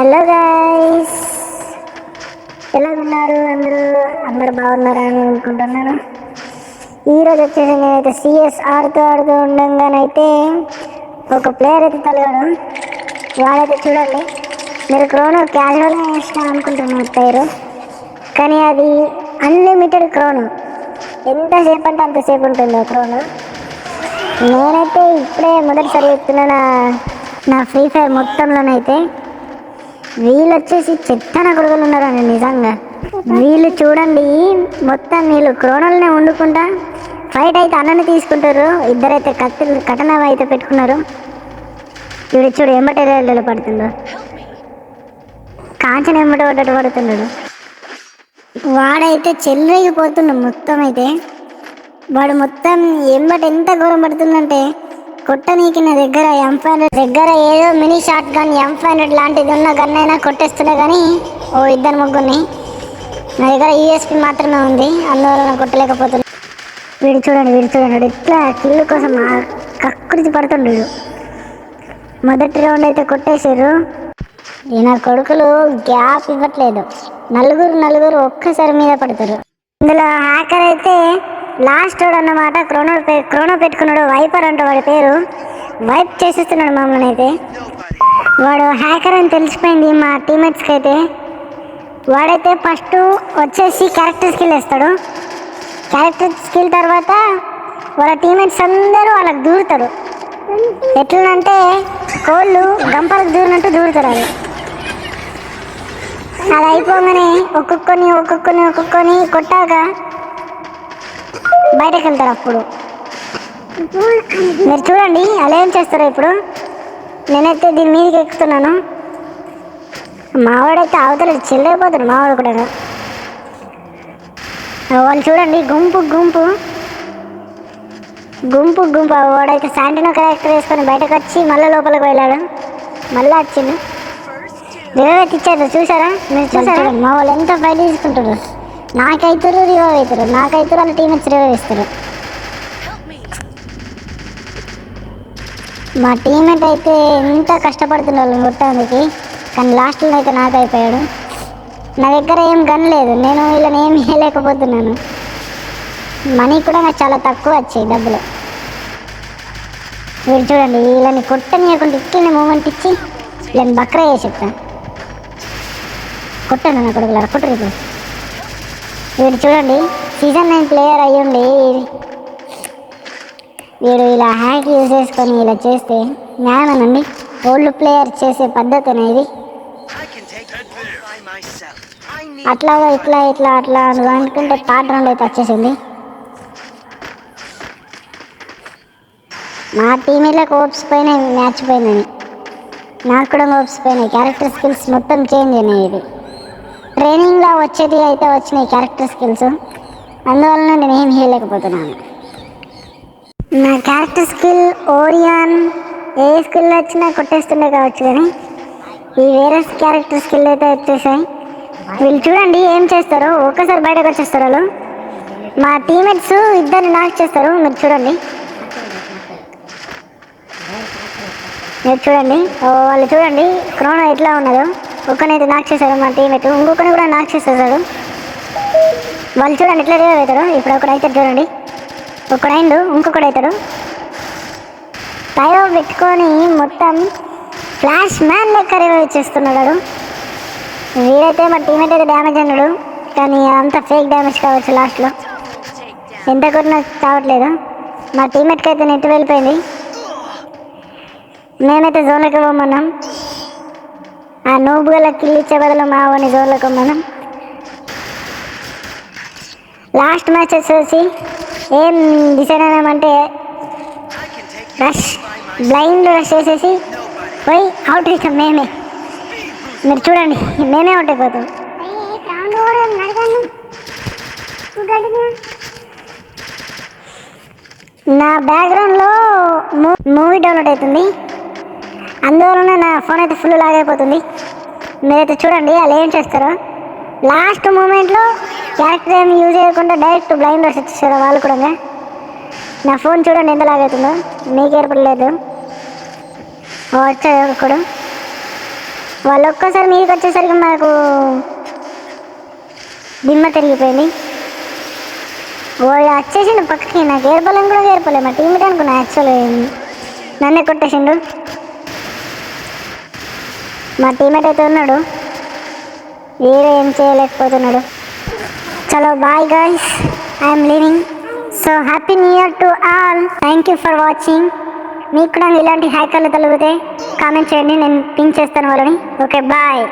Hello guys, ఎలా ఉన్నారు? అందరూ బాగున్నారా అని అనుకుంటున్నాను. ఈరోజు వచ్చేసి నేనైతే సిఎస్ ఆడుతూ ఉండగానైతే ఒక ప్లేయర్ అయితే తలగాడు. వాడైతే చూడండి, మీరు క్రోనో క్యాజువల్గా వేసిన అనుకుంటున్నారు పేరు, కానీ అది అన్లిమిటెడ్ క్రోనో. ఎంతసేపు అంటే అంతసేపు ఉంటుంది క్రోనో. నేనైతే ఇప్పుడే మొదటిసారి చెప్తున్నా నా ఫ్రీ ఫైర్ మొత్తంలోనైతే. వీళ్ళు వచ్చేసి చెత్తన కొడుకులు ఉన్నారండి నిజంగా. వీళ్ళు చూడండి, మొత్తం వీళ్ళు క్రోనల్నే వండుకుంటా ఫైట్ అయితే అన్నని తీసుకుంటారు. ఇద్దరైతే కటన అయితే పెట్టుకున్నారు. వీడు చూడు ఎంబటేళ్ళు పడుతుండో, కాంచన ఎంబట పడ్డట్టు పడుతున్నాడు. వాడైతే చెల్లగిపోతుండు మొత్తం. అయితే వాడు మొత్తం ఎంబట ఎంత ఘోరం పడుతుందంటే, కొట్టనీకి నా దగ్గర M500 దగ్గర ఏదో మినీ షార్ట్ గన్ M500 లాంటిది ఉన్న గన్ అయినా కొట్టేస్తుండే, కానీ ఇద్దరు ముగ్గురిని. నా దగ్గర USP మాత్రమే ఉంది, అందువల్ల కొట్టలేకపోతున్నా. వీడు చూడండి ఇట్లా కిల్లు కోసం కక్కుర్తి పడుతుండు. మొదటి రౌండ్ అయితే కొట్టేశారు. ఈయన కొడుకులు గ్యాప్ ఇవ్వట్లేదు. నలుగురు ఒక్కసారి మీద పడతారు. ఇందులో హ్యాకర్ అయితే లాస్ట్ వాడు అన్నమాట. క్రోనో పెట్టుకున్నాడు, వైపర్ అంట వాడి పేరు. వైప్ చేసేస్తున్నాడు మమ్మల్ని అయితే. వాడు హ్యాకర్ అని తెలిసిపోయింది మా టీమేట్స్కి అయితే. వాడైతే ఫస్ట్ వచ్చేసి క్యారెక్టర్ స్కిల్ వేస్తాడు. క్యారెక్టర్ స్కిల్ తర్వాత వాళ్ళ టీమేట్స్ అందరూ వాళ్ళకి దూరుతారు. ఎట్లంటే కోళ్ళు గంపలకు దూరినట్టు దూరుతారు. అది అయిపోగానే ఒక్కొక్కని కొట్టాక బయటకు వెళ్తారు. అప్పుడు మీరు చూడండి అలా ఏం చేస్తారో. ఇప్పుడు నేనైతే దీని మీదకి ఎక్కుతున్నాను. మావాడైతే అవతల చెల్లైపోతాడు. మావాడు కూడా వాళ్ళు చూడండి, గుంపు వాడైతే శాంటినో క్యారెక్టర్ వేసుకొని బయటకు వచ్చి మళ్ళీ లోపలికి వెళ్ళాడు. మళ్ళీ వచ్చిండు, రివైవ్ అయితే ఇచ్చారు. చూసారా మీరు? చూసారా మా వాళ్ళు ఎంత ఫైట్ తీసుకుంటారు. నాకైతారు రివైవ్ అవుతారు, వాళ్ళ టీమేట్స్ రివైవ్ ఇస్తారు. మా టీమేట్ అయితే ఎంత కష్టపడుతున్నారు మొత్తానికి, కానీ లాస్ట్లో అయితే నాకు అయిపోయాడు. నా దగ్గర ఏం గన్ లేదు, నేను వీళ్ళని ఏం వేయలేకపోతున్నాను. మనీ కూడా నాకు చాలా తక్కువ వచ్చాయి డబ్బులు. మీరు చూడండి, వీళ్ళని కొట్టనీయకుండా ఇట్లనే మూమెంట్ ఇచ్చి వీళ్ళని బక్రా చేసి చెప్తాను. కొట్టండి నా కొడుకులారా, కొట్టరు. ఇప్పుడు వీడు చూడండి, సీజన్ 9 ప్లేయర్ అయ్యుండి వీడు ఇలా హ్యాక్ యూజ్ చేసుకొని ఇలా చేస్తే న్యాయమేనండి? ఓల్డ్ ప్లేయర్ చేసే పద్ధతి అనేది. అట్లాగా ఇట్లా అనుకుంటే థర్డ్ రౌండ్ అయితే వచ్చేసింది. మా టీమేట్లకు ఓప్స్ పోయినాయి, మ్యాచ్ పోయిందని. నాకు కూడా ఓప్స్ పోయినాయి. క్యారెక్టర్ స్కిల్స్ మొత్తం చేంజ్ అయినాయి. ఇది ట్రైనింగ్లో వచ్చేది అయితే వచ్చినాయి క్యారెక్టర్ స్కిల్స్, అందువలన నేను ఏం చేయలేకపోతున్నాను. నా క్యారెక్టర్ స్కిల్ ఓరియాన్ ఏ స్కిల్ వచ్చినా కొట్టేస్తుండే కావచ్చు, కానీ ఈ వేరే క్యారెక్టర్ స్కిల్ అయితే వచ్చేసాయి. వీళ్ళు చూడండి ఏం చేస్తారో, ఒక్కసారి బయటకు వచ్చేస్తారు వాళ్ళు. మా టీమేట్స్ ఇద్దరిని నాక్ చేస్తారు. మీరు చూడండి వాళ్ళు చూడండి క్రోనో ఎట్లా ఉన్నదో. ఒక్కనైతే నాక్ చేశారు మా టీమేట్, ఇంకొకరిని కూడా నాక్ చేసేసాడు. వాళ్ళు చూడండి ఎట్లా రివైవ్ అవుతాడు. ఇప్పుడు ఒకడైతే చూడండి, ఒకడైండు, ఇంకొకడు అవుతాడు. టైర్ పెట్టుకొని మొత్తం ఫ్లాష్ మ్యాన్ లెక్క రివైవ్ చేస్తున్నాడు. వీడైతే మా టీమేట్ అయితే డ్యామేజ్ అన్నాడు, కానీ అంత ఫేక్ డ్యామేజ్ కావచ్చు. లాస్ట్లో ఎంత కొట్టినా చావట్లేదు. మా టీమేట్కి అయితే నెట్ వెళ్ళిపోయింది. మేమైతే జోన్లోకి పోమన్నాం. ఆ నూబు గల కిల్ ఇచ్చే బదులు మా ఓని జోన్లోకి పోమన్నాం. లాస్ట్ మ్యాచ్ వచ్చేసి ఏం డిసైడ్ అయినామంటే బ్లైండ్ రష్ చేసేసి పోయి అవుట్ అవుతాం మేమే. మీరు చూడండి, మేమే అవుట్ అయిపోతాం. నా బ్యాక్గ్రౌండ్లో మూవీ డౌన్లోడ్ అవుతుంది, అందువలన నా ఫోన్ అయితే ఫుల్ లాగ్ అయిపోతుంది. మీరైతే చూడండి అలా ఏం చేస్తారో. లాస్ట్ మూమెంట్లో క్యారెక్టర్ ఏమి యూజ్ చేయకుండా డైరెక్ట్ బ్లైండ్ రష్ వచ్చేసారు వాళ్ళు కూడా. నా ఫోన్ చూడండి ఎంత లాగ్ అవుతుందో, మీకు ఏర్పడలేదు. వచ్చాడు ఒకడు. వాళ్ళు ఒక్కసారి మీదకి వచ్చేసరికి మాకు దిమ్మ తిరిగిపోయింది. వాడు వచ్చేసిండు పక్కకి, నాకు ఏర్పలేని కూడా ఏర్పలే. మా టీమేట్ అనుకున్నా యాక్చువల్గా నన్నే కొట్టేసిండు. మా టీమేట్ అయితే ఉన్నాడు, వేరే ఏం చేయలేకపోతున్నాడు. చలో bye guys, I'm leaving. So happy new year to all. Thank you for watching. మీకు కూడా ఇలాంటి హ్యాకర్లు తొలగితే కామెంట్ చేయండి, నేను పింక్ చేస్తాను వాళ్ళని. Okay bye.